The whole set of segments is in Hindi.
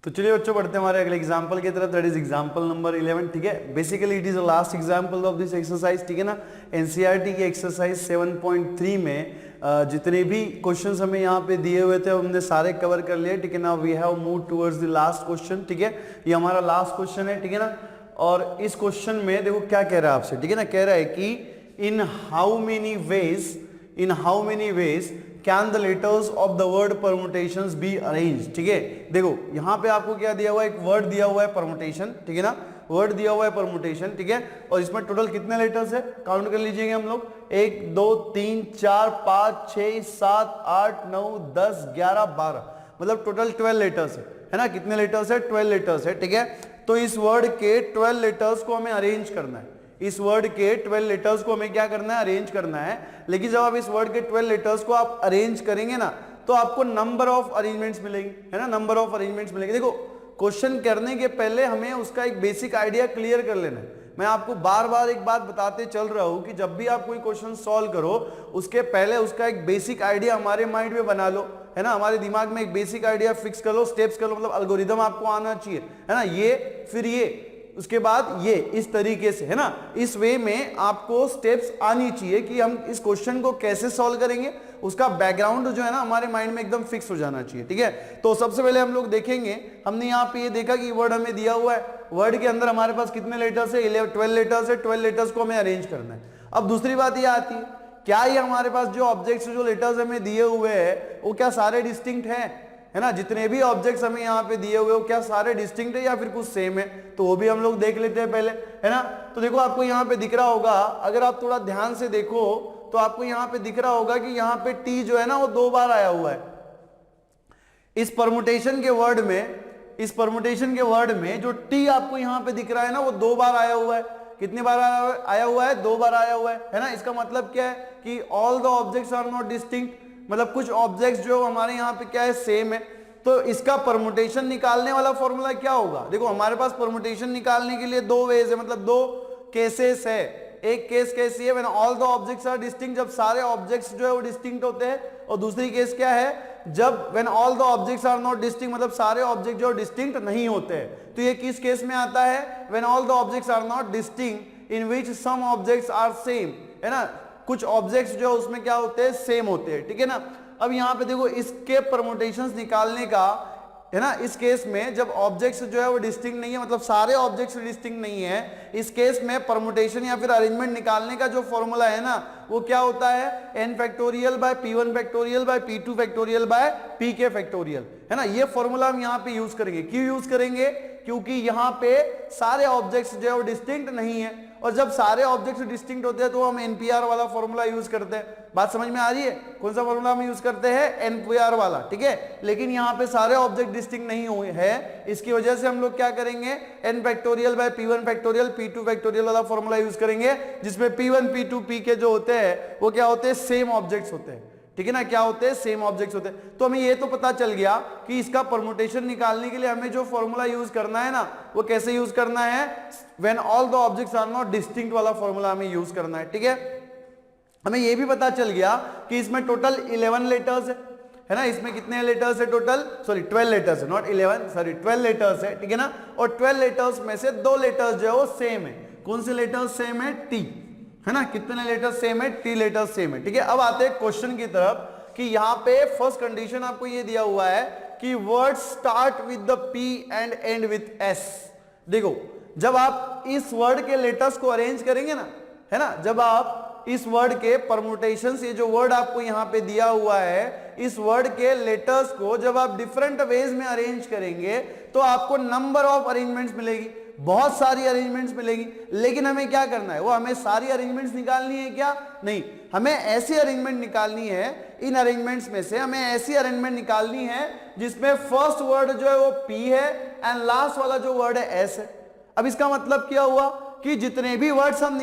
तो चलिए बच्चों बढ़ते हैं हमारे अगले एग्जांपल की तरफ, दैट इज एग्जांपल नंबर 11। ठीक है, basically it is the last example of this exercise. ठीक है ना, एनसीईआरटी की एक्सरसाइज 7.3 में जितने भी क्वेश्चंस हमें यहाँ पे दिए हुए थे हमने सारे कवर कर लिए। ठीक है ना, we have move towards the last question. ठीक है, ये हमारा लास्ट क्वेश्चन है। ठीक है ना, और इस क्वेश्चन में देखो क्या कह रहा है आपसे। ठीक है ना, कह रहा है कि in how many ways can the letters of the word permutations B arrange. ठीक है, देखो यहां पे आपको क्या दिया हुआ है, एक वर्ड दिया हुआ है परमुटेशन। ठीक है ना, वर्ड दिया हुआ है परमुटेशन। ठीक है, और इसमें टोटल कितने लेटर्स है काउंट कर लीजिएगा हम लोग, 1 2 3 4 5 6 7 8 9 10 11 12, मतलब टोटल 12 लेटर्स है ना। कितने लेटर्स है, 12 लेटर्स है। ठीक है, तो इस वर्ड के 12 लेटर्स को हमें अरेंज करना है। इस वर्ड के 12 लेटर्स को हमें क्या करना है, अरेंज करना है। लेकिन जब आप इस वर्ड के 12 लेटर्स को आप अरेंज करेंगे ना, तो आपको नंबर ऑफ अरेंजमेंट्स मिलेगी, है ना, नंबर ऑफ अरेंजमेंट्स मिलेगी। देखो क्वेश्चन करने के पहले हमें उसका एक बेसिक आइडिया क्लियर कर लेना है। मैं आपको बार बार एक बात बताते चल रहा हूं कि जब भी आप कोई क्वेश्चन सॉल्व करो उसके पहले उसका एक बेसिक आइडिया हमारे माइंड में बना लो, है ना, हमारे दिमाग में एक बेसिक आइडिया फिक्स कर लो, स्टेप्स कर लो, मतलब एल्गोरिदम आपको आना चाहिए, है ना, ये फिर ये उसके बाद ये, इस तरीके से, है ना, इस वे में आपको स्टेप्स आनी चाहिए कि हम इस क्वेश्चन को कैसे सॉल्व करेंगे, उसका बैकग्राउंड जो है ना हमारे माइंड में एकदम फिक्स हो जाना चाहिए। ठीक है, तो सबसे पहले हम लोग देखेंगे, हमने यहाँ पे ये देखा कि वर्ड हमें दिया हुआ है, वर्ड के अंदर हमारे पास कितने लेटर्स है, 12 लेटर्स है, 12 लेटर्स को हमें अरेंज करना है। अब दूसरी बात ये आती है, क्या ये हमारे पास जो ऑब्जेक्ट्स जो लेटर्स हमें दिए हुए हैं वो क्या सारे डिस्टिंक्ट हैं, है ना, जितने भी ऑब्जेक्ट्स हमें यहाँ पे दिए हुए हो क्या सारे डिस्टिंक्ट है या फिर कुछ सेम है, तो वो भी हम लोग देख लेते हैं पहले, है ना। तो देखो आपको यहाँ पे दिख रहा होगा, अगर आप थोड़ा ध्यान से देखो तो आपको यहाँ पे दिख रहा होगा कि यहाँ पे टी जो है ना वो 2 बार आया हुआ है इस परमुटेशन के वर्ड में। इस परमुटेशन के वर्ड में जो टी आपको यहाँ पे दिख रहा है ना वो 2 बार आया हुआ है। कितने बार आया हुआ है, 2 बार आया हुआ है ना। इसका मतलब क्या है कि all the objects are not distinct, मतलब कुछ ऑब्जेक्ट्स जो हमारे यहाँ पे क्या है, सेम है। तो इसका परमुटेशन निकालने वाला फॉर्मूला क्या होगा, देखो हमारे पास परमुटेशन निकालने के लिए 2 वेज है, मतलब 2 केसेस है। एक केस कैसी है, when all the objects are distinct, जब सारे ऑब्जेक्ट्स जो है वो डिस्टिंक्ट होते हैं, और दूसरी केस क्या है, जब when all the objects are not distinct, मतलब सारे ऑब्जेक्ट जो डिस्टिंक्ट नहीं होते हैं। तो ये किस केस में आता है, when all the objects are not distinct in which some objects are same, है ना, कुछ ऑब्जेक्ट्स जो उसमें क्या होते हैं, सेम होते हैं। ठीक है ना, अब यहाँ पे देखो इसके परमुटेशंस निकालने का, है ना, इस केस में जब ऑब्जेक्ट्स जो है वो डिस्टिंक्ट नहीं है, मतलब सारे ऑब्जेक्ट्स डिस्टिंक्ट नहीं है, इस केस में परमुटेशन या फिर अरेंजमेंट निकालने का जो फॉर्मूला है ना वो क्या होता है, n factorial by p1 factorial by p2 factorial by pk factorial, है ना। ये फॉर्मूला हम यहाँ पे यूज करेंगे। क्यों यूज करेंगे, क्योंकि यहाँ पे सारे ऑब्जेक्ट्स जो है वो डिस्टिंक्ट नहीं है, और जब सारे ऑब्जेक्ट्स डिस्टिंक्ट होते हैं तो हम एनपीआर वाला फॉर्मूला यूज करते हैं। बात समझ में आ रही है, कौन सा फॉर्मूला हम यूज करते हैं, एनपीआर वाला। ठीक है, लेकिन यहाँ पे सारे ऑब्जेक्ट डिस्टिंक्ट नहीं हुए हैं, इसकी वजह से हम लोग क्या करेंगे, n factorial by p1 factorial p2 factorial वाला फॉर्मूला यूज करेंगे, जिसमें p1 p2 pk जो होते हैं वो क्या होते हैं, सेम ऑब्जेक्ट्स होते हैं। ठीक है ना, क्या होते हैं, सेम ऑब्जेक्ट्स होते हैं। तो हमें ये तो पता चल गया कि इसका परमुटेशन निकालने के लिए हमें जो फॉर्मूला यूज करना है ना वो कैसे यूज करना है, when all the objects are not distinct वाला फॉर्मूला हमें यूज करना है। ठीक है, हमें ये भी पता चल गया कि इसमें टोटल 11 लेटर्स है ना, इसमें कितने लेटर्स है टोटल, सॉरी 12 लेटर्स है, नॉट 11, सॉरी 12 लेटर्स है। ठीक है ना, और 12 लेटर्स में से 2 लेटर्स जो है वो सेम है। कौन से लेटर्स सेम है, टी, है ना, कितने लेटर्स सेम है, टी लेटर्स सेम है। ठीक है, अब आते हैं क्वेश्चन की तरफ कि यहाँ पे फर्स्ट कंडीशन आपको ये दिया हुआ है कि word start with the P and and with S. देखो जब आप इस वर्ड के लेटर्स को अरेंज करेंगे ना, है ना, जब आप इस वर्ड के परमुटेशंस, ये जो वर्ड आपको यहाँ पे दिया हुआ है, इस वर्ड के लेटर्स को जब आप डिफरेंट वेज में अरेंज करेंगे तो आपको नंबर ऑफ अरेंजमेंट्स मिलेगी, बहुत सारी अरेंजमेंट्स मिलेगी। लेकिन हमें क्या करना है, वो हमें सारी अरेंजमेंट्स निकालनी है क्या, नहीं, हमें ऐसी अरेंजमेंट निकालनी है, इन अरेंजमेंट्स में से हमें ऐसी अरेंजमेंट निकालनी है जिसमें फर्स्ट वर्ड जो है वो P है एंड लास्ट वाला जो वर्ड है S है। अब इसका मतलब क्या हुआ कि जितने भी वर्ड्स हम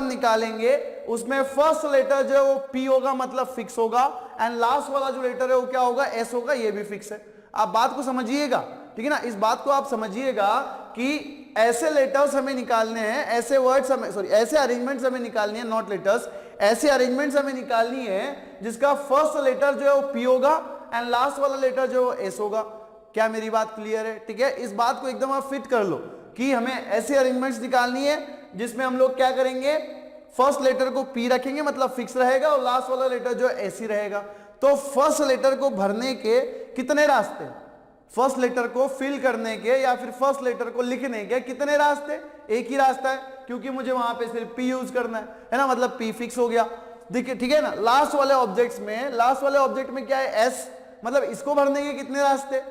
निकालेंगे उसमें फर्स्ट लेटर जो है वो P होगा, मतलब फिक्स होगा, एंड लास्ट वाला जो लेटर है वो क्या होगा, S होगा, ये भी फिक्स है। आप बात को समझिएगा, ठीक है ना, इस बात को आप समझिएगा कि ऐसे लेटर्स हमें निकालने हैं, ऐसे वर्ड्स हमें, सॉरी ऐसे अरेंजमेंट्स हमें निकालनी है, नॉट लेटर्स, ऐसे अरेंजमेंट्स हमें निकालनी है जिसका फर्स्ट लेटर जो है वो P होगा एंड लास्ट वाला लेटर जो एस होगा। क्या मेरी बात क्लियर है? ठीक है, इस बात को एकदम आप फिट कर लो कि हमें ऐसे अरेंजमेंट्स निकालनी है जिसमें हम लोग क्या करेंगे, फर्स्ट लेटर को पी रखेंगे मतलब फिक्स रहेगा और लास्ट वाला लेटर जो एसी रहेगा। तो फर्स्ट लेटर को भरने के कितने रास्ते, फर्स्ट लेटर को फिल करने के या फिर फर्स्ट लेटर को लिखने के कितने रास्ते? एक ही रास्ता है, क्योंकि मुझे वहां पे सिर्फ पी यूज करना है ना, मतलब पी फिक्स हो गया। देखिए ठीक है ना, लास्ट वाले ऑब्जेक्ट में क्या है, एस, मतलब इसको भरने के कितने रास्ते?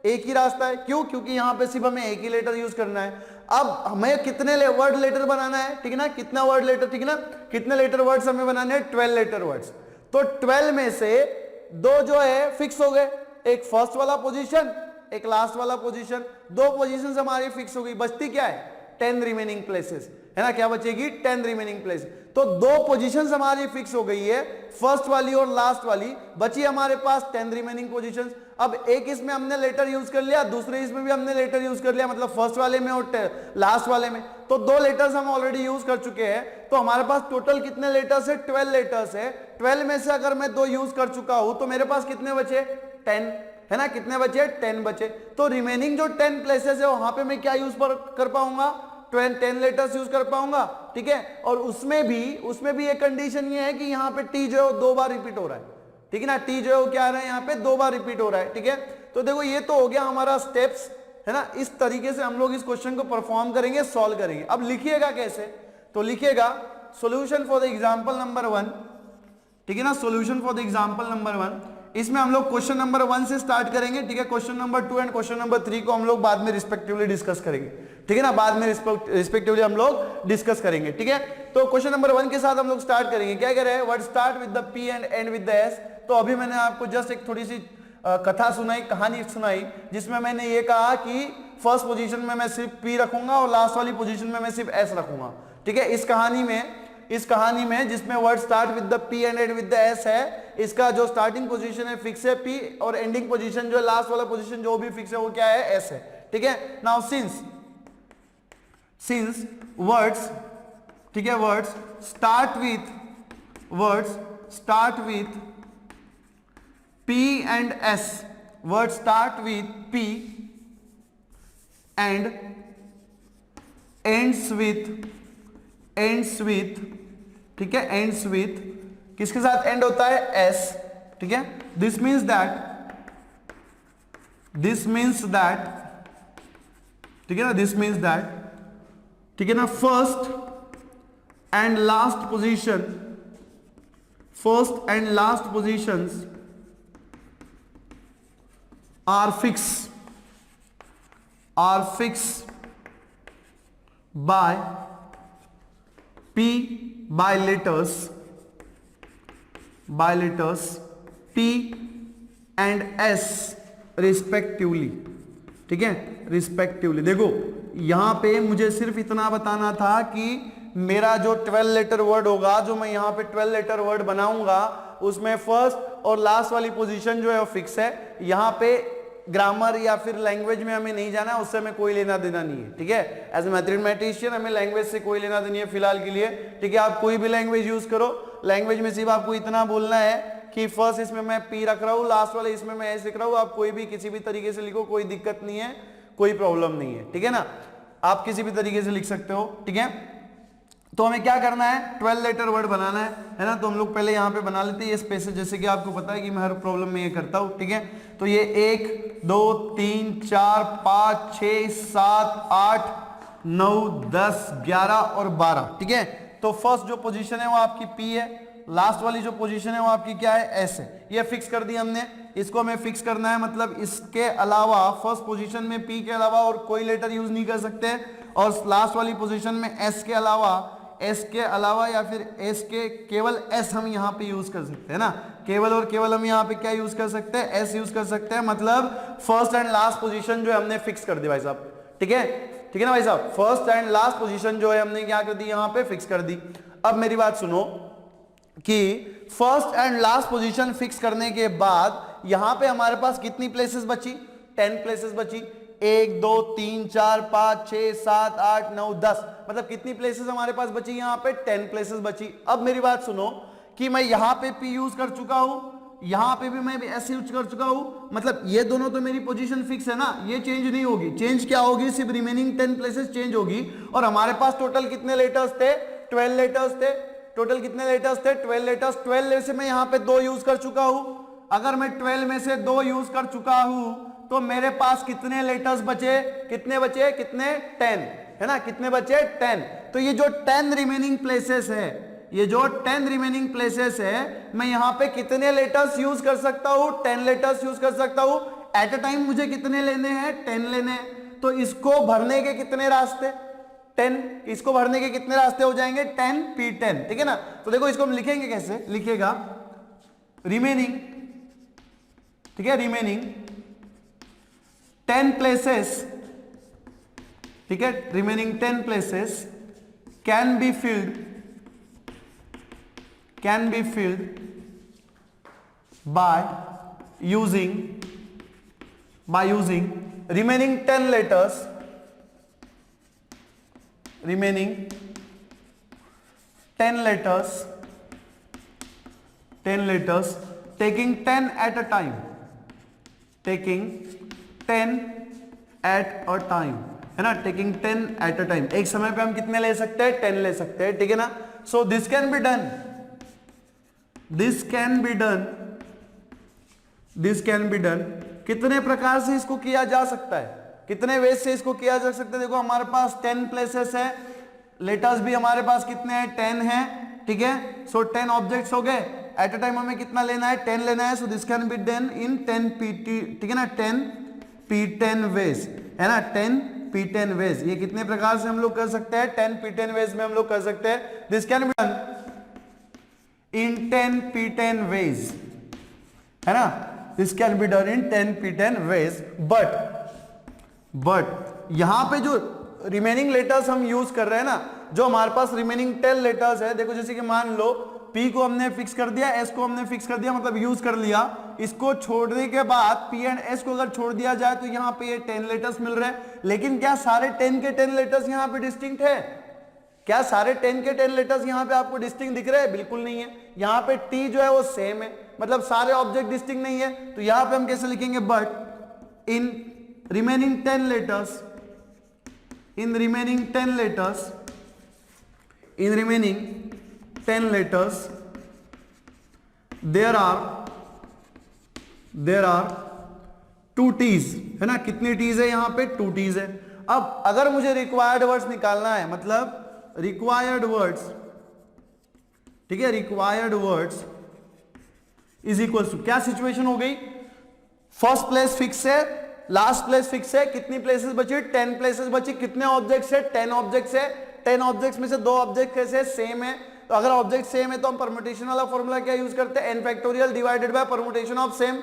एक ही रास्ता है। क्यों? क्योंकि यहां पे सिर्फ हमें एक ही लेटर यूज करना है। अब हमें कितने वर्ड लेटर बनाना है, ठीक है ना, कितना वर्ड लेटर, ठीक है ना, कितने लेटर वर्ड्स हमें बनाने हैं? 12 लेटर वर्ड्स। तो 12 में से 2 जो है फिक्स हो गए, एक फर्स्ट वाला पोजीशन, एक लास्ट वाला पोजीशन, 2 पोजीशंस हमारी फिक्स हो गई। बचती क्या है? 10 रिमेनिंग प्लेसेस, है ना, क्या बचेगी? 10 रिमेनिंग प्लेस। तो 2 पोजीशंस हमारी फिक्स हो गई है, फर्स्ट वाली और लास्ट वाली, बची हमारे पास 10 रिमेनिंग पोजीशंस। अब एक इसमें हमने लेटर यूज कर लिया, दूसरे इसमें भी हमने लेटर यूज कर लिया, मतलब फर्स्ट वाले में और लास्ट वाले में, तो 2 लेटर्स हम ऑलरेडी यूज कर चुके हैं। तो हमारे पास टोटल कितने लेटर्स है? 12 लेटर्स है। 12 में से अगर मैं 2 यूज कर चुका हूं तो मेरे पास कितने बचे? 10, है ना, कितने बचे? 10 बचे। तो रिमेनिंग जो 10 प्लेसेस है वहां पे मैं क्या यूज कर पाऊंगा? 10 लेटर्स यूज कर पाऊंगा, ठीक है। और उसमें भी एक कंडीशन ये है कि यहाँ पे टी जो है 2 बार रिपीट हो रहा है, ठीक है ना, टी जो है क्या है यहाँ पे 2 बार रिपीट हो रहा है, ठीक है। तो देखो ये तो हो गया हमारा स्टेप्स, है ना, इस तरीके से हम लोग इस क्वेश्चन को परफॉर्म करेंगे, सॉल्व करेंगे। अब लिखिएगा कैसे? तो लिखिएगा solution for the example number 1, ठीक है ना, solution for the example number 1। इसमें हम लोग क्वेश्चन नंबर 1 से स्टार्ट करेंगे, ठीक है। Question number 2 and question number 3 को हम लोग बाद में रिस्पेक्टिवली डिस्कस करेंगे, ठीक है ना, बाद में रिस्पेक्टिवली हम लोग डिस्कस करेंगे, ठीक है। तो क्वेश्चन नंबर 1 के साथ हम लोग स्टार्ट करेंगे। क्या कह रहे हैं? Word start with the P and and with the S. तो अभी मैंने आपको जस्ट एक थोड़ी सी कथा सुनाई, कहानी सुनाई, जिसमें मैंने ये कहा कि फर्स्ट पोजीशन में मैं सिर्फ पी रखूंगा और लास्ट वाली पोजीशन में मैं सिर्फ एस रखूंगा, ठीक है। इस कहानी में जिसमें word start with the P and and with the S है, इसका जो स्टार्टिंग पोजीशन है फिक्स है पी और एंडिंग पोजीशन जो है लास्ट वाला पोजीशन जो भी फिक्स है वो क्या है? एस है, ठीक है। नाउ सिंस वर्ड्स, ठीक है, words start with P and S, word start with P and ends with, ठीक है, ends with किसके साथ एंड होता है? S, ठीक है। दिस मीन्स दैट, ठीक है ना, दिस मीन्स दैट, ठीक है ना, first and last positions are fixed by letters P and S respectively, ठीक है, रिस्पेक्टिवली। देखो यहां पे मुझे सिर्फ इतना बताना था कि मेरा जो 12 लेटर वर्ड होगा, जो मैं यहां पे 12 लेटर वर्ड बनाऊंगा, उसमें फर्स्ट और लास्ट वाली पोजीशन जो है वो फिक्स है। यहां पे ग्रामर या फिर लैंग्वेज में हमें नहीं जाना है, उससे हमें कोई लेना देना नहीं है, ठीक है। एज ए मैथमेटिशियन हमें लैंग्वेज से कोई लेना देनी है फिलहाल के लिए, ठीक है। आप कोई भी लैंग्वेज यूज करो, लैंग्वेज में सिर्फ आपको इतना बोलना है कि फर्स्ट इसमें मैं पी रख रहा हूँ, लास्ट वाले इसमें मैं एस लिख रहा हूँ। आप कोई भी किसी भी तरीके से लिखो, कोई दिक्कत नहीं है, कोई प्रॉब्लम नहीं है, ठीक है ना, आप किसी भी तरीके से लिख सकते हो, ठीक है। तो हमें क्या करना है? 12 लेटर वर्ड बनाना है ना। तो हम लोग पहले यहाँ पे बना लेते हैं ये स्पेसेस, जैसे कि आपको पता है कि मैं हर प्रॉब्लम में ये करता हूँ, ठीक है। तो ये 1 2 3 4 5 6 7 8 9 10 11 और 12, ठीक है। तो फर्स्ट जो पोजीशन है वो आपकी पी है, लास्ट वाली जो पोजीशन है वो आपकी क्या है? एस है। ये फिक्स कर दी हमने, इसको हमें फिक्स करना है, मतलब इसके अलावा फर्स्ट पोजीशन में पी के अलावा और कोई लेटर यूज नहीं कर सकते, और लास्ट वाली पोजीशन में एस के अलावा या फिर एस के केवल एस हम यहाँ पे यूज कर सकते हैं ना, केवल और केवल हम यहाँ पे क्या यूज कर सकते हैं? एस यूज कर सकते हैं। मतलब फर्स्ट एंड लास्ट पोजीशन जो है हमने फिक्स कर दी भाई साहब, ठीक है, ठीक है ना भाई साहब। फर्स्ट एंड लास्ट पोजीशन जो है हमने क्या कर दी? यहाँ पे फिक्स कर दी। अब मेरी बात सुनो कि first and last position fix करने के बाद यहां पे हमारे पास कितनी प्लेसेस बची? 10 प्लेसेस बची। 1 2 3 4 5 6 7 8 9 10, मतलब कितनी प्लेसेस हमारे पास बची? यहां पे 10 प्लेसेस बची। अब मेरी बात सुनो कि मैं यहां पे P यूज कर चुका हूं, यहां पे भी मैं एस यूज कर चुका हूं, मतलब ये दोनों तो मेरी पोजीशन फिक्स है ना, ये चेंज नहीं होगी। चेंज क्या होगी, सिर्फ रिमेनिंग 10 प्लेसेस चेंज होगी। और हमारे पास टोटल कितने लेटर्स थे, 12 लेटर्स थे। टोटल कितने लेटर्स थे, 12 लेटर्स। 12 में से मैं यहां पे 2 यूज कर चुका हूं। अगर मैं 12 में से 2 यूज कर चुका हूं तो मेरे पास कितने लेटर्स बचे, कितने बचे, कितने, 10 है ना, कितने बचे, 10। तो ये जो 10 रिमेनिंग प्लेसेस है, ये जो 10 रिमेनिंग प्लेसेस है, मैं यहां पे कितने लेटर्स यूज कर सकता हूं, 10 लेटर्स यूज कर सकता हूं। एट अ टाइम मुझे कितने लेने हैं, 10 लेने हैं। तो इसको भरने के कितने रास्ते, 10। इसको भरने के कितने रास्ते हो जाएंगे, 10 P10, ठीक है ना। तो देखो इसको हम लिखेंगे कैसे, लिखेगा रिमेनिंग, ठीक है, रिमेनिंग 10 प्लेसेस, ठीक है, remaining 10 places can be filled by using remaining 10 letters, taking 10 at a time, है ना, टेकिंग 10 एट अ टाइम। एक समय पे हम कितने ले सकते हैं, 10 ले सकते हैं, ठीक है ना। So this can be done, कितने प्रकार से इसको किया जा सकता है, कितने वेज से इसको किया जा सकता है। देखो हमारे पास 10 प्लेसेस है, लेटर्स भी हमारे पास कितने हैं, 10 है, ठीक है। सो 10 ऑब्जेक्ट्स हो गए, एट अ टाइम हमें कितना लेना है, 10 लेना है। So this can be done in 10 PT, ठीक है ना, 10 P10 वेज, है ना, 10 P10 वेज। ये कितने प्रकार से हम लोग कर सकते हैं, 10 P10 वेज में हम लोग कर सकते हैं। This can be done in 10 P10 ways, है ना, this can be done in 10 P10 ways। But यहां पे जो रिमेनिंग लेटर्स हम यूज कर रहे हैं ना, जो हमारे पास रिमेनिंग 10 लेटर्स है, देखो जैसे कि मान लो P को हमने फिक्स कर दिया, S को हमने फिक्स कर दिया, मतलब यूज कर लिया। इसको छोड़ने के बाद P एंड S को अगर छोड़ दिया जाए तो यहां पे ये 10 लेटर्स मिल रहे हैं। लेकिन क्या सारे 10 के 10 लेटर्स यहां पे डिस्टिंक्ट है, क्या सारे 10 के 10 लेटर्स यहां पे आपको डिस्टिंक्ट दिख रहे हैं, बिल्कुल नहीं है। यहां पे T जो है वो सेम है, मतलब सारे ऑब्जेक्ट डिस्टिंक्ट नहीं है। तो यहां पे हम कैसे लिखेंगे, but in remaining 10 letters, there are 2 T's, है ना, कितनी T's है यहां पे, 2 T's है। अब अगर मुझे रिक्वायर्ड वर्ड्स निकालना है, मतलब रिक्वायर्ड वर्ड्स, ठीक है, required words is equal to, क्या सिचुएशन हो गई, फर्स्ट प्लेस फिक्स है, लास्ट प्लेस फिक्स है, कितनी प्लेसेस बची, 10 प्लेसेस बची, कितने ऑब्जेक्ट्स है, 10 ऑब्जेक्ट्स है। 10 ऑब्जेक्ट्स में से 2 ऑब्जेक्ट कैसे सेम है, तो अगर ऑब्जेक्ट सेम है तो हम परम्यूटेशन वाला फॉर्मूला क्या यूज करते हैं, n factorial divided by permutation of same,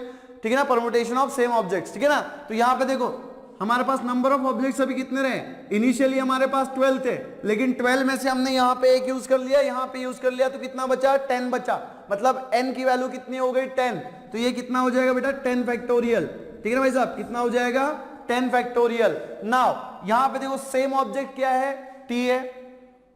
ठीक है ना, परम्यूटेशन ऑफ सेम ऑब्जेक्ट्स, ठीक है ना। तो यहां पे देखो हमारे पास नंबर ऑफ ऑब्जेक्ट्स अभी कितने रहे, इनिशियली हमारे पास 12 थे, लेकिन 12 में से हमने यहां पे एक यूज कर लिया, यहां पे यूज कर लिया, तो कितना बचा, 10 बचा, मतलब n की वैल्यू कितनी हो गई, 10। तो ये कितना हो जाएगा बेटा, 10 फैक्टोरियल, ठीक है ना भाई साहब, कितना हो जाएगा, 10 फैक्टोरियल। नाउ यहां पे देखो सेम ऑब्जेक्ट क्या है, T है,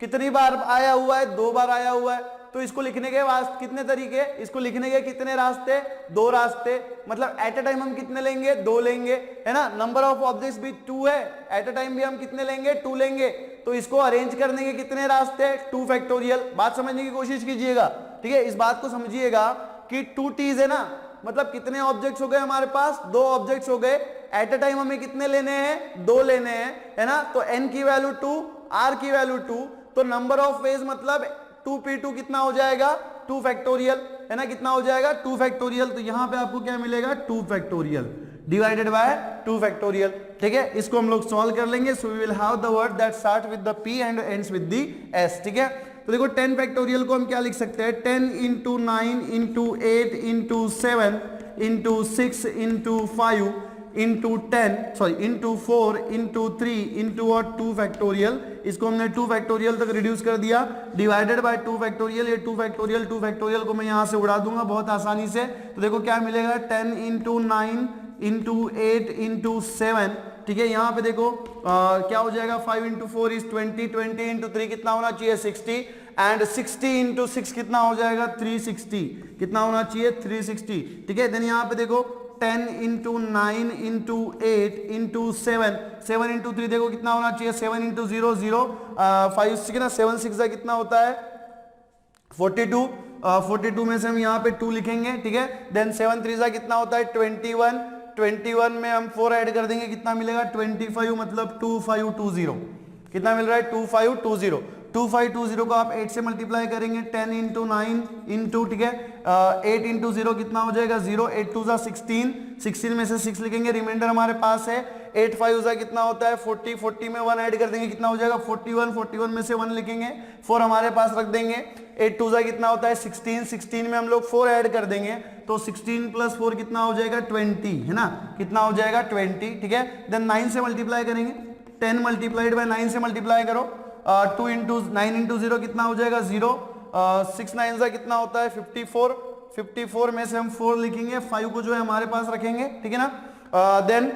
कितनी बार आया हुआ है, 2 बार आया हुआ है। तो इसको लिखने के वास्ते कितने तरीके, इसको लिखने के कितने रास्ते, 2 रास्ते, मतलब एट अ टाइम हम कितने लेंगे, 2 लेंगे, है ना। नंबर ऑफ ऑब्जेक्ट्स भी 2 है, एट अ टाइम भी हम कितने लेंगे, 2 लेंगे। तो इसको अरेंज करने के कितने रास्ते, 2 फैक्टोरियल। बात समझने की कोशिश कीजिएगा, ठीक है, इस बात को समझिएगा कि 2 T's है ना, मतलब कितने ऑब्जेक्ट्स हो गए हमारे पास, 2 ऑब्जेक्ट्स हो गए। एट अ टाइम हमें कितने लेने हैं, 2 लेने हैं, है ना। तो n की वैल्यू 2, r की वैल्यू 2, तो नंबर ऑफ वेज मतलब 2p2 कितना हो जाएगा, 2 फैक्टोरियल, है ना, कितना हो जाएगा, 2 फैक्टोरियल। तो यहां पे आपको क्या मिलेगा, 2 फैक्टोरियल डिवाइडेड बाय 2 फैक्टोरियल, ठीक है। इसको हम लोग सॉल्व कर लेंगे। So we will have the word that start with the p and ends with the s, ठीक है। तो देखो 10 फैक्टोरियल को हम क्या लिख सकते हैं, 10 into 9 into 8 into 7 into 6 into 5 into 10 into 4 into 3 into और 2 फैक्टोरियल। इसको हमने 2 फैक्टोरियल तक रिड्यूस कर दिया, डिवाइडेड बाय 2 फैक्टोरियल। ये 2 फैक्टोरियल को मैं यहां से उड़ा दूंगा बहुत आसानी से। तो देखो क्या मिलेगा, 10 into 9 into 8 into 7, ठीक है। यहां पे देखो क्या हो जाएगा, 5 into 4 is 20, 20 into 3 कितना होना चाहिए, 60, एंड 60 इंटू 6 कितना हो जाएगा 360, कितना होना चाहिए 360, ठीक है। देन यहाँ पे देखो 10 इंटू 9 इंटू 8 इंटू 7, 7 इंटू 3 देखो कितना होना चाहिए 7 इंटू 0 0 5 6 ना 7 6 कितना होता है 42, 42 में से हम यहाँ पे 2 लिखेंगे, ठीक है। देन 7 3 कितना होता है 21, 21 में हम 4 ऐड कर देंगे कितना मिलेगा 25, मतलब 2520, कितना मिल रहा है 2520, 2520 को आप 8 से मल्टीप्लाई करेंगे 10 इंटू 9 इंटू, ठीक है 8 इंटू 0 कितना हो जाएगा 0, 8 2 16, 16 में से 6 लिखेंगे, रिमाइंडर हमारे पास है 8 5 कितना होता है 40, 40 में 1 ऐड कर देंगे कितना हो जाएगा 41, 41 में से 1 लिखेंगे 4 हमारे पास रख देंगे, 8 2 कितना होता है 16, 16 में हम लोग 4 ऐड कर देंगे तो 16 प्लस 4 कितना हो जाएगा 20, है ना, कितना हो जाएगा 20, ठीक है। देन 9 से मल्टीप्लाई करेंगे, 10 मल्टीप्लाइड बाय 9 से मल्टीप्लाई करो, 2 इंटू 9 इंटू 0 कितना हो जाएगा 0, 6 9 कितना होता है 54, 54 में से हम 4 लिखेंगे, 5 को जो है हमारे पास रखेंगे, ठीक है ना। देन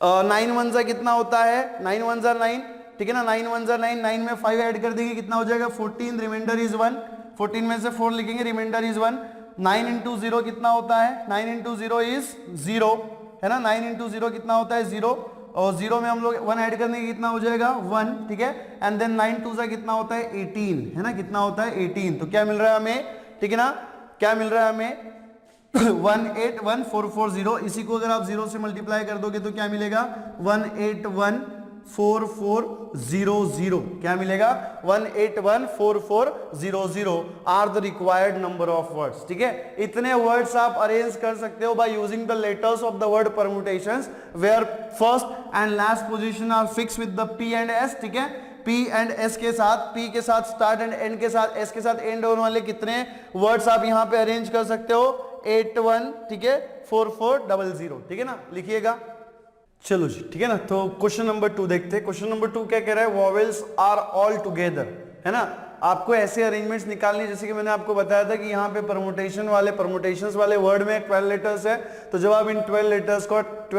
9 1 कितना होता है 9 1 9, ठीक है ना, 9 1 9, 9 में 5 ऐड कर देंगे कितना हो जाएगा 14, रिमाइंडर इज 1, 14 में से 4 लिखेंगे, रिमाइंडर इज 1, 9 इंटू 0 कितना होता है 9 इंटू 0 इज 0, है ना, 9 इंटू 0 कितना होता है 0, और 0 में हम लोग 1 ऐड करने के कितना हो जाएगा 1, ठीक है। एंड देन 9 2 कितना होता है 18, है ना, कितना होता है 18, तो क्या मिल रहा है हमें, ठीक है ना, क्या मिल रहा है हमें 181440, इसी को अगर आप 0 से मल्टीप्लाई कर दोगे तो क्या मिलेगा 1814400, क्या मिलेगा 1814400 are the required number of words, ठीक है। इतने वर्ड्स आप अरेंज कर सकते हो by using the letters of the word permutations where first and last position are fix with the P and S, ठीक है। P एंड S के साथ, P के साथ स्टार्ट एंड एंड के साथ, S के साथ एंड होने वाले कितने वर्ड्स आप यहां पे अरेंज कर सकते हो 81, ठीक है 4400, ठीक है ना, लिखिएगा। चलो जी, ठीक है ना। तो क्वेश्चन नंबर 2 देखते हैं। क्वेश्चन नंबर 2 क्या कह रहा है, वॉवेल्स आर ऑल टुगेदर, है ना। आपको ऐसे अरेंजमेंट्स निकालनी, जैसे कि मैंने आपको बताया था कि यहाँ पे परमुटेशंस वाले वर्ड में 12 लेटर्स है, तो जब आप इन 12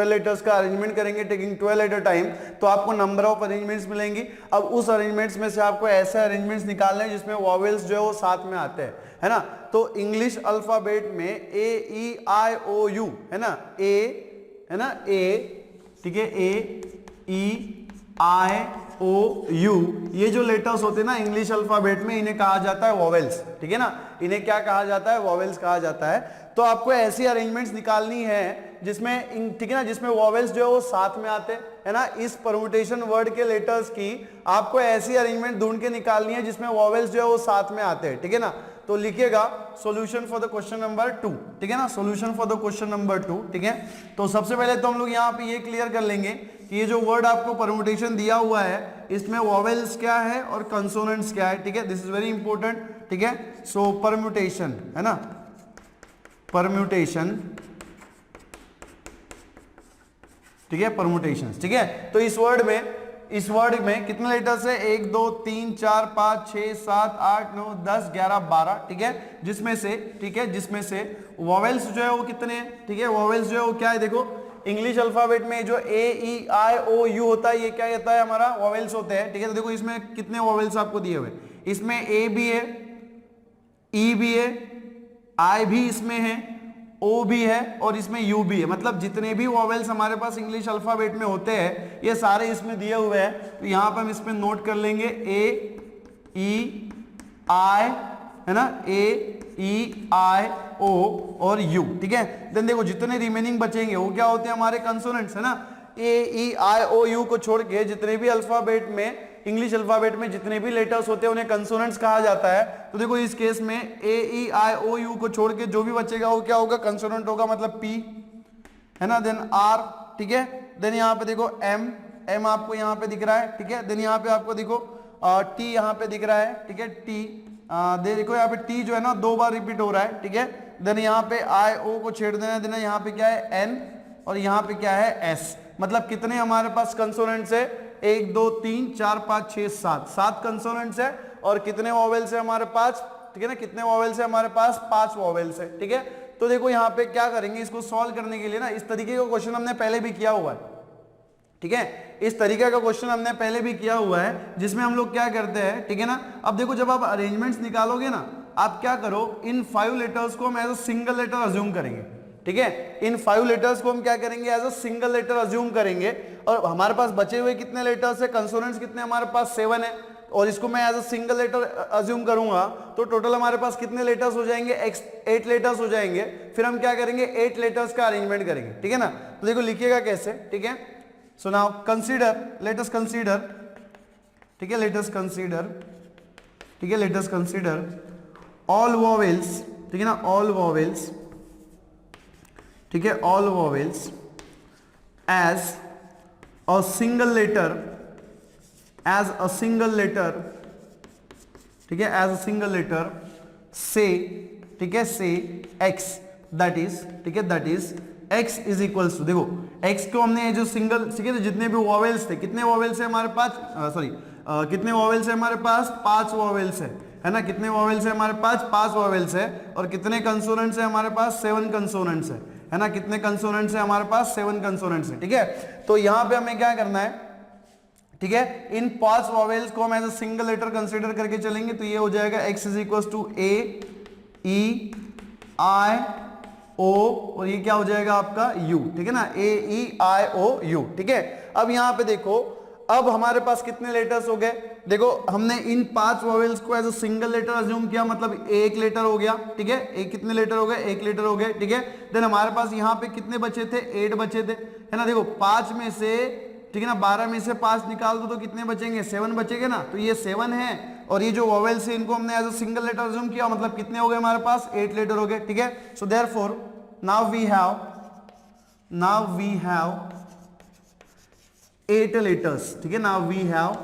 लेटर्स का अरेंजमेंट करेंगे टेकिंग 12 एट अ टाइम, तो आपको नंबर ऑफ अरेंजमेंट्स मिलेंगी। अब उस अरेंजमेंट्स में से आपको ऐसे अरेंजमेंट्स निकालने हैं जिसमें वॉवेल्स जो है वो साथ में आते हैं, है ना। तो इंग्लिश अल्फाबेट में A-E-I-O-U, है ना, A, है ना, A, ठीक है, A-E-I-O-U, ये जो लेटर्स होते हैं ना इंग्लिश अल्फाबेट में, इन्हें कहा जाता है वॉवेल्स, ठीक है ना, इन्हें क्या कहा जाता है, वॉवेल्स कहा जाता है। तो आपको ऐसी अरेंजमेंट्स निकालनी है जिसमें, ठीक है ना, जिसमें वॉवेल्स जो है वो साथ में आते हैं, है ना। इस परम्यूटेशन वर्ड के लेटर्स की आपको ऐसी अरेंजमेंट ढूंढ के निकालनी है जिसमें वॉवेल्स जो है वो साथ में आते हैं, ठीक है ना। तो लिखिएगा solution for the question number 2, ठीक है ना, solution for the question number 2, ठीक है। तो सबसे पहले तो हम लोग यहाँ पे ये क्लियर कर लेंगे कि ये जो वर्ड आपको परम्यूटेशन दिया हुआ है इसमें वॉवेल्स क्या है और कंसोनेंट्स क्या है, ठीक है, दिस इज वेरी इंपॉर्टेंट, ठीक है। सो परम्यूटेशन, है ना, परम्यूटेशन, ठीक है, परम्यूटेशंस, ठीक है। तो इस वर्ड में कितने लेटर्स है 1 2 3 4 5 6 7 8 9 10 11 12, ठीक है, जिसमें से, ठीक है, जिसमें से वॉवेल्स जो है वो कितने हैं, ठीक है, वॉवेल्स जो है वो क्या है, देखो इंग्लिश अल्फाबेट में जो A-E-I-O-U होता है, ये क्या होता है हमारा वॉवेल्स होते हैं, ठीक है। तो देखो इसमें कितने वॉवेल्स आपको दिए हुए, इसमें A भी है, E भी है, I भी इसमें है, O भी है और इसमें U भी है, मतलब जितने भी वॉवेल्स हमारे पास इंग्लिश अल्फाबेट में होते हैं ये सारे इसमें दिए हुए हैं। तो यहाँ पर हम इसमें नोट कर लेंगे A-E-I, है ना, A-E-I-O और U, ठीक है। देन देखो जितने रिमेनिंग बचेंगे वो क्या होते हैं हमारे कंसोनेंट्स, है ना। A-E-I-O-U को छोड़ के जितने भी अल्फाबेट में, इंग्लिश अल्फाबेट में जितने भी लेटर्स होते हैं उन्हें कंसोनेंट्स कहा जाता है। तो देखो इस केस में A-E-I-O-U को छोड़ के जो भी बचेगा वो क्या होगा, कंसोनेंट होगा, मतलब P, है ना, देन R, ठीक है। देन यहाँ पे देखो M आपको यहाँ पे दिख रहा है, ठीक है। देन यहाँ पे आपको देखो T यहाँ पे दिख रहा है, ठीक है, T, देखो यहाँ पे T जो है ना 2 बार रिपीट हो रहा है, ठीक है। देन यहाँ पे I-O को छेड़ देना, देना यहाँ पे क्या है N और यहाँ पे क्या है S, मतलब कितने हमारे पास कंसोनेंट्स है 1 2 3 4 5 6 7 कंसोनेंट्स है और कितने वॉवेल्स है हमारे पास, ठीक है ना, कितने वॉवेल्स है हमारे पास 5 वॉवेल्स है, ठीक है। तो देखो यहाँ पे क्या करेंगे, इसको सॉल्व करने के लिए ना इस तरीके का क्वेश्चन हमने पहले भी किया हुआ है, ठीक है, इस तरीके का क्वेश्चन हमने पहले भी किया हुआ है, जिसमें हम लोग क्या करते हैं, ठीक है ना। अब देखो जब आप अरेंजमेंट्स निकालोगे ना, आप क्या करो, इन 5 लेटर्स को हम as a single letter assume करेंगे, ठीक है। इन 5 लेटर्स को हम क्या करेंगे, as a single letter assume करेंगे। और हमारे पास बचे हुए कितने लेटर्स है, कंसोनेंट्स कितने हमारे पास 7 है, और इसको मैं as a single letter assume करूंगा तो टोटल हमारे पास कितने लेटर्स हो जाएंगे, 8 लेटर्स हो जाएंगे। फिर हम क्या करेंगे, 8 लेटर्स का अरेंजमेंट करेंगे, ठीक है ना। तो देखो लिखिएगा कैसे, ठीक है। So now consider, let us consider, ठीक है, लेट अस कंसीडर, ठीक है, let us consider all vowels, ठीक है ना, ऑल वोवेल्स, ठीक है, all vowels as a single letter, as a single letter, ठीक है, एज अ सिंगल लेटर से, ठीक है, से x, दैट इज, ठीक है, that is x is equals to, देखो x को हमने जो सिंगल, ठीक है, जितने भी वोवेल्स थे, कितने वोवेल्स है हमारे पास, सॉरी कितने वोवेल्स है हमारे पास, 5 वोवेल्स है ना, कितने वोवेल्स है हमारे पास, 5 वोवेल्स है। और कितने कंसोनेंट्स है हमारे पास, 7 कंसोनेंट्स है ना, कितने कंसोनेंट्स है हमारे पास, 7 कंसोनेंट्स है, ठीक है। तो यहां पे हमें क्या करना है, ठीक है, इन 5 वोवेल्स को हम as a single letter consider करके चलेंगे, तो ये हो जाएगा x is equal to a e i o, और ये क्या हो जाएगा आपका u, ठीक है ना, a e i o u, ठीक है। अब यहां पे देखो, अब हमारे पास कितने लेटर्स हो गए, देखो हमने इन 5 वोवेल्स को as a single letter assume किया, मतलब एक लेटर हो गया, ठीक है, एक कितने लेटर हो गए, एक लेटर हो गए, ठीक है। देन हमारे पास यहाँ पे कितने बचे थे, 8 बचे थे, है ना। देखो 5 में से, ठीक है ना, 12 में से 5 निकाल दो तो कितने बचेंगे, 7 बचेंगे ना, तो ये 7 है। और ये जो वोवेल्स है इनको हमने as a single letter assume किया, मतलब कितने हो गए हमारे पास, 8 लेटर हो गए, ठीक है। So therefore now we have 8 letters, ठीक है, नाउ वी हैव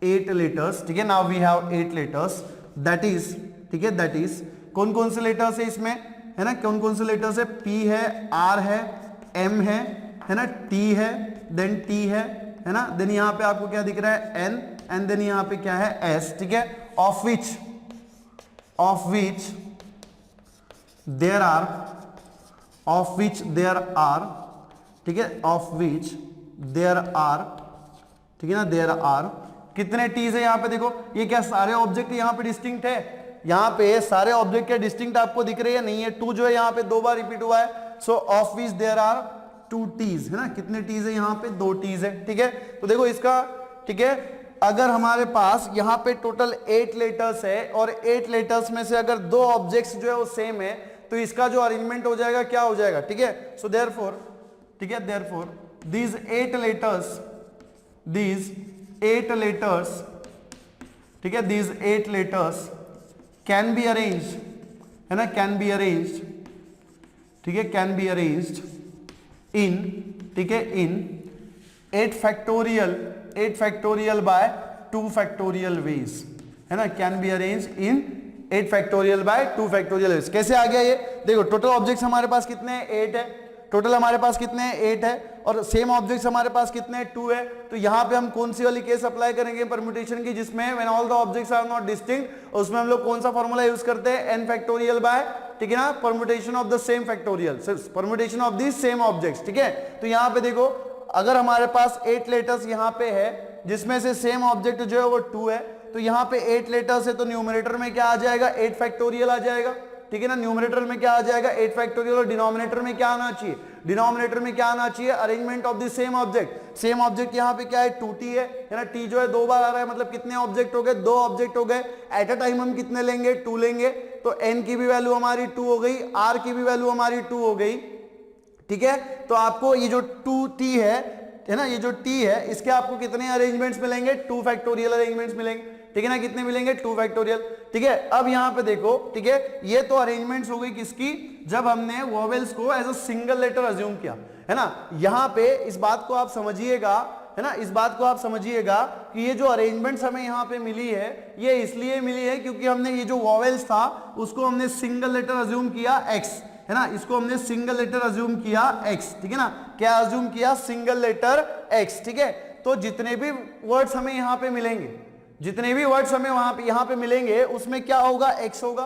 8 लेटर्स, ठीक है, now we have 8 letters, that is, ठीक है, दैट इज कौन कौन से लेटर्स है इसमें, है ना, कौन कौन से लेटर्स है, P है, R है, M है ना, T है, देन T है ना, देन यहां पे आपको क्या दिख रहा है, N, एंड देन यहां पे क्या है, S, ठीक है। Of which there are, of which there are, ठीक है, ऑफ विच देयर आर, ठीक है ना, देयर आर कितने टीज है यहां पे, देखो ये क्या सारे ऑब्जेक्ट यहां पे डिस्टिंक्ट है, यहां पे सारे ऑब्जेक्ट क्या डिस्टिंक्ट आपको दिख रहे हैं, नहीं है, 2 जो है यहां पे 2 बार रिपीट हुआ है। So of which there are 2 T's, है ना, कितने टीज है यहां पे, 2 टीज है, ठीक है। तो देखो इसका, ठीक है, अगर हमारे पास यहां पे टोटल 8 लेटर्स है और 8 लेटर्स में से अगर 2 ऑब्जेक्ट्स जो है वो सेम है, तो इसका जो अरेंजमेंट हो जाएगा क्या हो जाएगा, ठीक है। सो देयरफॉर, ठीक है, देयरफॉर these 8 letters, ठीक है, these 8 letters can be arranged, है ना, can be arranged, ठीक है, can be arranged in, ठीक है, in 8 factorial by 2 factorial ways, है ना, can be arranged in 8 factorial by 2 factorial ways। कैसे आ गया ये, देखो टोटल ऑब्जेक्ट्स हमारे पास कितने हैं, 8 है, टोटल हमारे पास कितने हैं, 8 है, और सेम ऑब्जेक्ट्स हमारे पास कितने हैं, 2 है। तो यहां पे हम कौन सी वाली केस अप्लाई करेंगे परम्यूटेशन की, जिसमें when all the objects are not distinct, उसमें हम लोग कौन सा फॉर्मूला यूज करते हैं, n फैक्टोरियल बाय, ठीक है ना, permutation of the same factorial, permutation of the same objects, ठीक है। तो यहां पे देखो अगर हमारे पास 8 लेटर्स यहां पे है, जिसमें से सेम ऑब्जेक्ट जो है वो 2 है, तो यहां पे 8 लेटर्स है, तो न्यूमरेटर में क्या आ जाएगा, 8 फैक्टोरियल आ जाएगा, ठीक है ना। न्यूमरेटर में क्या आ जाएगा, 8 फैक्टोरियल, और डिनोमिनेटर में क्या आना चाहिए, डिनोमिनेटर में क्या आना चाहिए, arrangement of the same object. Same object यहां पे क्या है, 2t है ना, t जो है 2 बार आ रहा है, मतलब कितने ऑब्जेक्ट हो गए, 2 ऑब्जेक्ट हो गए। एट अ टाइम हम कितने लेंगे, 2 लेंगे, तो n की भी वैल्यू हमारी 2 हो गई, r की भी वैल्यू हमारी 2 हो गई, ठीक है। तो आपको ये जो 2t है ना, ये जो t है, इसके आपको कितने अरेंजमेंट्स मिलेंगे, 2 फैक्टोरियल अरेंजमेंट्स मिलेंगे, ठीक है ना, कितने मिलेंगे, 2 फैक्टोरियल, ठीक है। अब यहां पे देखो, ठीक है, ये तो अरेंजमेंट्स हो गई किसकी, जब हमने वोवेल्स को as a single letter assume किया, है ना। यहां पे इस बात को आप समझिएगा, है ना, इस बात को आप समझिएगा कि ये जो अरेंजमेंट्स हमें यहां पे मिली है, ये इसलिए मिली है क्योंकि हमने ये जो वोवेल्स था उसको हमने सिंगल लेटर अज्यूम किया x, है ना, इसको हमने सिंगल लेटर अज्यूम किया x, ठीक है ना, क्या अज्यूम किया, सिंगल लेटर x, ठीक है। तो जितने भी वर्ड्स हमें यहां पे मिलेंगे, जितने भी वर्ड्स हमें वहां पे यहां पे मिलेंगे, उसमें क्या होगा, x होगा,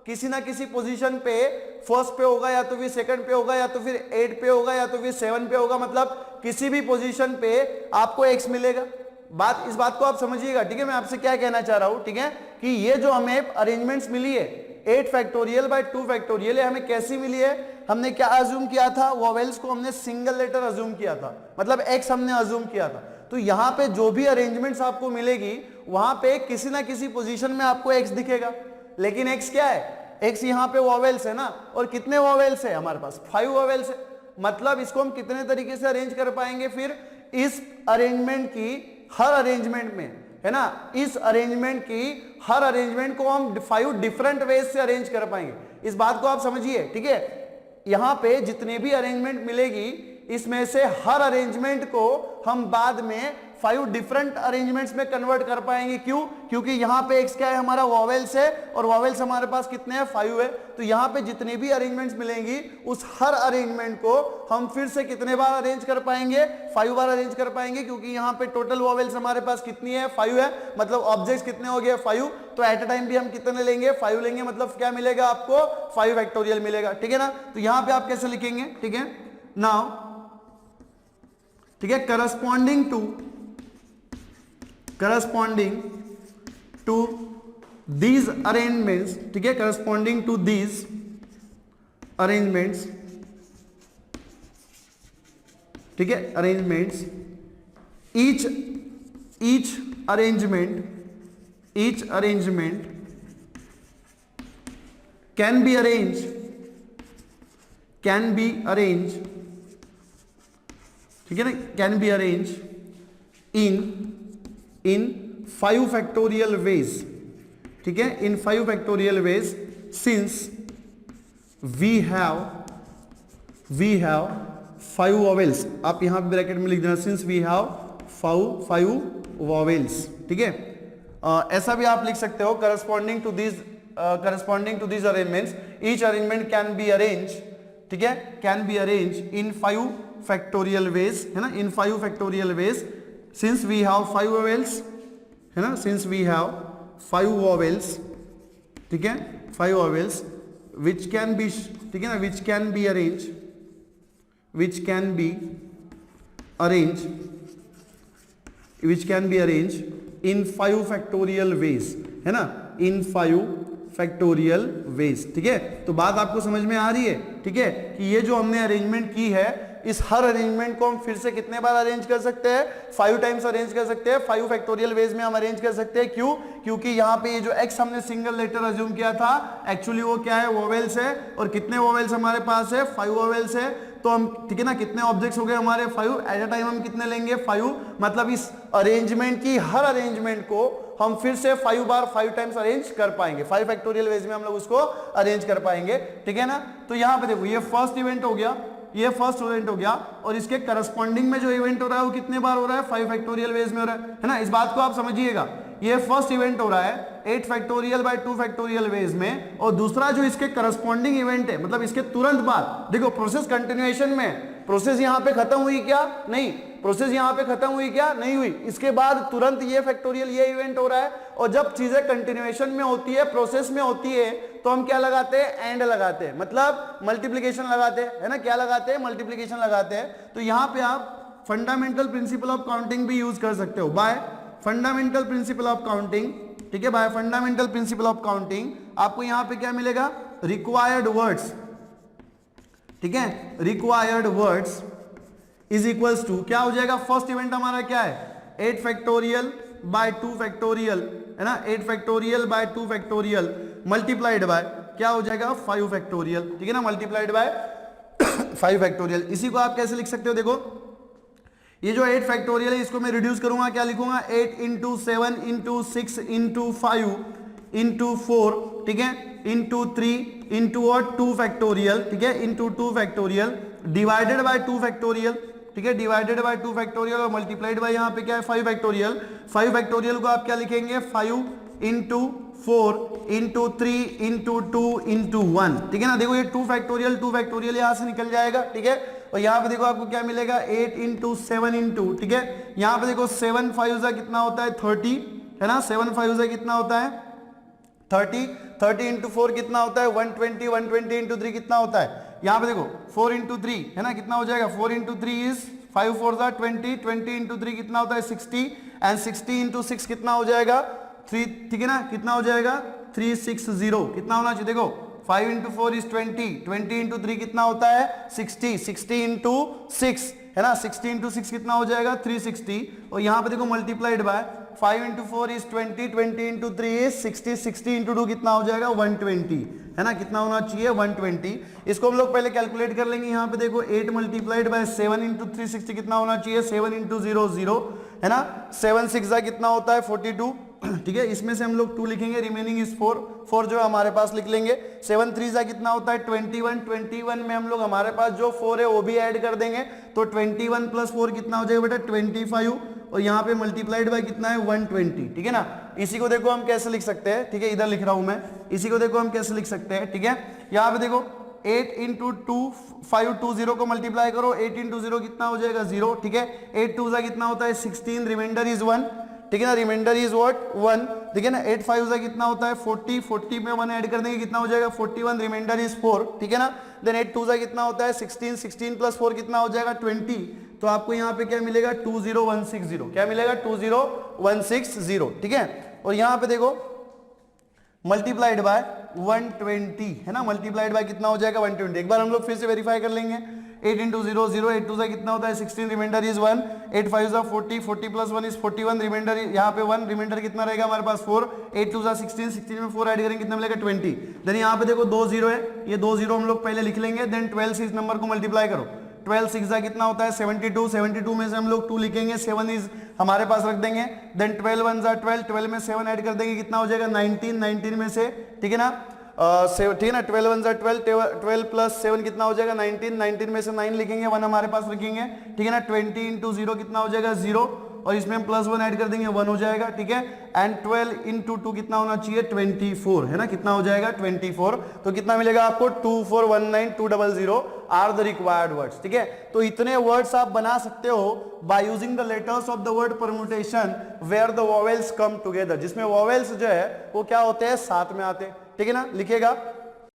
किसी ना किसी पोजीशन पे फर्स्ट पे होगा, या तो फिर सेकंड पे होगा, या तो फिर 8 पे होगा, या तो फिर 7 पे होगा, मतलब किसी भी पोजीशन पे आपको x मिलेगा। इस बात को आप समझिएगा, ठीक है। मैं आपसे क्या कहना चाह रहा हूं, ठीक है, कि ये जो हमें अरेंजमेंट्स मिली है 8 फैक्टोरियल बाय 2 फैक्टोरियल, हमें कैसी मिली है? हमने क्या अज्यूम किया था? वोवेल्स को हमने सिंगल लेटर अज्यूम किया था, मतलब x हमने अज्यूम किया था। तो यहां पे जो भी अरेंजमेंट्स आपको मिलेगी वहां पे किसी ना किसी पोजीशन में आपको x दिखेगा, लेकिन x क्या है? x यहां पे वोवेल्स है ना, और कितने वोवेल्स है हमारे पास? 5 वोवेल्स है। मतलब इसको हम कितने तरीके से अरेंज कर पाएंगे? फिर इस अरेंजमेंट की हर अरेंजमेंट में, है ना, इस अरेंजमेंट की हर अरेंजमेंट को हम 5 डिफरेंट वेज से अरेंज कर पाएंगे। इस बात को आप समझिए, ठीक है। यहां पे जितने भी अरेंजमेंट मिलेगी इसमें से हर अरेंजमेंट को हम बाद में 5 डिफरेंट अरेंजमेंट्स में कन्वर्ट कर पाएंगे। क्यों? क्योंकि यहां पे x क्या है? हमारा वोवेल्स है, और वोवेल्स हमारे पास कितने हैं? 5 है। तो यहां पे जितने भी अरेंजमेंट्स मिलेंगी उस हर अरेंजमेंट को हम फिर से कितने बार अरेंज कर पाएंगे? 5 बार अरेंज कर पाएंगे, क्योंकि यहां पे टोटल वोवेल्स हमारे पास कितनी है? 5 है। मतलब ऑब्जेक्ट्स कितने हो गए? 5। तो एट अ टाइम भी हम कितने लेंगे? 5 लेंगे। मतलब क्या मिलेगा आपको? 5 फैक्टोरियल मिलेगा, ठीक है ना। तो यहां पे आप कैसे लिखेंगे? ठीक है, नाउ, ठीक है, करस्पॉन्डिंग टू these arrangements, ठीक है, करस्पॉन्डिंग टू these arrangements, ठीक है, arrangements, each arrangement can be arranged, ठीक है ना, can be arrange in 5 factorial ways, ठीक है, in 5 factorial ways, since we have 5 vowels. आप यहां पे ब्रैकेट में लिख देना, सिंस वी हैव 5 वोवेल्स, ठीक है। ऐसा भी आप लिख सकते हो, corresponding to this arrangements, each arrangement can be arrange, ठीक है, can be arrange in 5 factorial ways, है ना, in 5 factorial ways, since we have 5 vowels, है ना, सिंस वी हैव 5 वोवेल्स, ठीक है, 5 वोवेल्स विच कैन बी, ठीक है ना, which can be arrange in 5 factorial ways, है ना, इन 5 फैक्टोरियल वेज, ठीक है। तो बात आपको समझ में आ रही है, ठीक है, कि ये जो हमने अरेंजमेंट की है, इस हर अरेंजमेंट को हम फिर से कितने बार अरेंज कर सकते हैं? 5 टाइम्स अरेंज कर सकते हैं। 5 फैक्टोरियल वेज में हम अरेंज कर सकते हैं। क्यों? क्योंकि यहाँ पे ये जो x हमने सिंगल लेटर अज्यूम किया था, एक्चुअली वो क्या है? वोवेल्स है। और कितने वोवेल्स हमारे पास है? 5 वोवेल्स है। तो हम, ठीक है ना, कितने ऑब्जेक्ट्स हो गए हमारे? 5। एट अ टाइम हम कितने लेंगे? 5। मतलब इस अरेंजमेंट की हर अरेंजमेंट को हम फिर से 5 टाइम्स अरेंज कर पाएंगे। 5 फैक्टोरियल वेज में हम लोग उसको अरेंज कर पाएंगे, ठीक है ना। तो यहाँ पे देखो, ये फर्स्ट इवेंट हो गया, ये फर्स्ट इवेंट हो गया, और इसके करस्पॉन्डिंग में जो इवेंट हो रहा है वो कितने बार हो रहा है? 5 फैक्टोरियल वेज में हो रहा है ना। इस बात को आप समझिएगा, ये फर्स्ट इवेंट हो रहा है 8 फैक्टोरियल बाय 2 फैक्टोरियल वेज में, और दूसरा जो इसके करस्पॉन्डिंग इवेंट है, मतलब इसके तुरंत बाद, देखो प्रोसेस कंटिन्यूएशन में, प्रोसेस यहां पे खत्म हुई क्या? नहीं। प्रोसेस यहां पे खत्म हुई क्या? नहीं हुई। इसके बाद तुरंत ये फैक्टोरियल, ये इवेंट हो रहा है। और जब चीजें कंटिन्यूएशन में होती है, प्रोसेस में होती है, तो हम क्या लगाते हैं? एंड लगाते हैं, मतलब मल्टीप्लीकेशन लगाते हैं, है ना। क्या लगाते हैं? मल्टीप्लीकेशन लगाते हैं। तो यहां पे आप फंडामेंटल प्रिंसिपल ऑफ काउंटिंग भी यूज कर सकते हो, by fundamental principle of counting, ठीक है, by fundamental principle of counting आपको यहां पे क्या मिलेगा? रिक्वायर्ड वर्ड्स, ठीक है, required words is equals to, क्या हो जाएगा? फर्स्ट इवेंट हमारा क्या है? 8 फैक्टोरियल बाय 2 फैक्टोरियल, है ना, 8 factorial by 2 factorial multiplied by क्या हो जाएगा? 5 फैक्टोरियल, ठीक है ना, मल्टीप्लाइड बाय 5 फैक्टोरियल। इसी को आप कैसे लिख सकते हो? देखो, ये जो 8 फैक्टोरियल है इसको मैं रिड्यूस करूंगा, क्या लिखूंगा? 8 इंटू 7 इंटू 6 इंटू 5 इंटू 4, ठीक है, इंटू 3 इंटू और 2 फैक्टोरियल, ठीक है, into 2 factorial divided by 2 factorial, ठीक है, डिवाइडेड बाय 2 फैक्टोरियल और मल्टीप्लाइड बाय यहाँ पे क्या है? 5 फैक्टोरियल। 5 फैक्टोरियल को आप क्या लिखेंगे? 5 इंटू 4 इंटू 3 इंटू 2 इंटू 1, ठीक है ना। देखो ये 2 फैक्टोरियल यहाँ से निकल जाएगा, ठीक है। और यहाँ पे देखो आपको क्या मिलेगा? 8 इंटू 7 इंटू, ठीक है, यहाँ पे देखो 7 5 कितना होता है? 30, है ना, 7 5 कितना होता है? 30। 30 इंटू 4 कितना होता है 120, 120 इंटू 3 कितना होता है, यहाँ पे देखो 4 इंटू 3 है ना, कितना हो जाएगा 4 इंटू 3 इज 5 4 20, 20 इंटू 3 कितना होता है 60 एंड 60 इंटू 6 कितना हो जाएगा 3, ठीक है ना, कितना हो जाएगा 360, कितना होना चाहिए देखो 5 इंटू 4 इज 20, 20 इंटू 3 कितना होता है 60, 60 इंटू 6 है ना, 60 इंटू 6 कितना हो जाएगा 360 और यहाँ पे देखो multiplied by 5 into 4 is 20, 20 into 3 is 60, 60 into 2 कितना हो जाएगा 120 है ना, कितना होना चाहिए 120। इसको हम लोग पहले कैलकुलेट कर लेंगे, यहाँ पे देखो 8 मल्टीप्लाइड बाय 7 इंटू 360 कितना होना चाहिए 7 इंटू 0 0 है ना, 7 6 कितना होता है 42, ठीक है, इसमें से हम लोग 2 लिखेंगे, रिमेनिंग इज 4, 4 जो हमारे पास लिख लेंगे, 7 3 कितना होता है 21, 21 में हम लोग हमारे पास जो 4 है वो भी ऐड कर देंगे, तो 21 प्लस 4 कितना हो जाएगा बेटा 25 और यहाँ पे मल्टीप्लाइड बाय कितना है 120, ठीक है ना। इसी को देखो हम कैसे लिख सकते हैं, ठीक है, इधर लिख रहा हूं मैं, इसी को देखो हम कैसे लिख सकते हैं, ठीक है, यहाँ पे देखो 8 इंटू 2 520 को मल्टीप्लाई करो, 8 इंटू 0 कितना हो जाएगा 0, ठीक है, 8 2 कितना होता है 16, रिमाइंडर इज 1, ठीक है ना, रिमाइंडर इज व्हाट 1, ठीक है ना, 8 5 कितना होता है 40, 40 में 1 ऐड कर देंगे कितना हो जाएगा 41, रिमाइंडर इज 4, ठीक है ना, देन 8 2 कितना होता है 16, 16 प्लस 4 कितना हो जाएगा 20, तो आपको यहाँ पे क्या मिलेगा 20160, क्या मिलेगा 20160, ठीक है, और यहाँ पे देखो मल्टीप्लाइड बाय 120 है ना, मल्टीप्लाइड बाय कितना हो जाएगा 120, एक बार हम लोग फिर से वेरीफाई कर लेंगे, 8 इंटू 0 0, 8 2 कितना होता है 16, remainder is 1, 8 5 40, 40 plus 1 is 41, remainder यहाँ पे 1, रिमाइंडर कितना रहेगा हमारे पास 4, 8 2 16, 16 में 4 ऐड करेंगे कितना मिलेगा 20, देन यहाँ पे देखो 2 0 है, ये 2 0 हम लोग पहले लिख लेंगे, देन 12 से इस नंबर को मल्टीप्लाई करो, 12 6 कितना होता है 72, 72 में से हम लोग 2 लिखेंगे, 7 इज हमारे पास रख देंगे, देन 12 1 12, 12 में 7 ऐड कर देंगे कितना हो जाएगा 19, 19 में से, ठीक है ना, ठीक है ना, 12 1 12, 12 प्लस 7 कितना हो जाएगा 19, 19 में से 9 लिखेंगे, 1 हमारे पास रखेंगे, ठीक है ना, 20 इंटू 0 कितना हो जाएगा 0 और इसमें हम प्लस 1 ऐड कर देंगे 1 हो जाएगा, ठीक है, एंड 12 इंटू 2 कितना होना चाहिए 24 है ना, कितना हो जाएगा 24, तो कितना मिलेगा आपको 2419200 आर द रिक्वायर्ड वर्ड्स, ठीक है, तो इतने वर्ड्स आप बना सकते हो by using the letters of the word permutation where the vowels come together, जिसमें वोवेल्स जो है वो क्या होते हैं साथ में आते हैं, ठीक है ना, लिखिएगा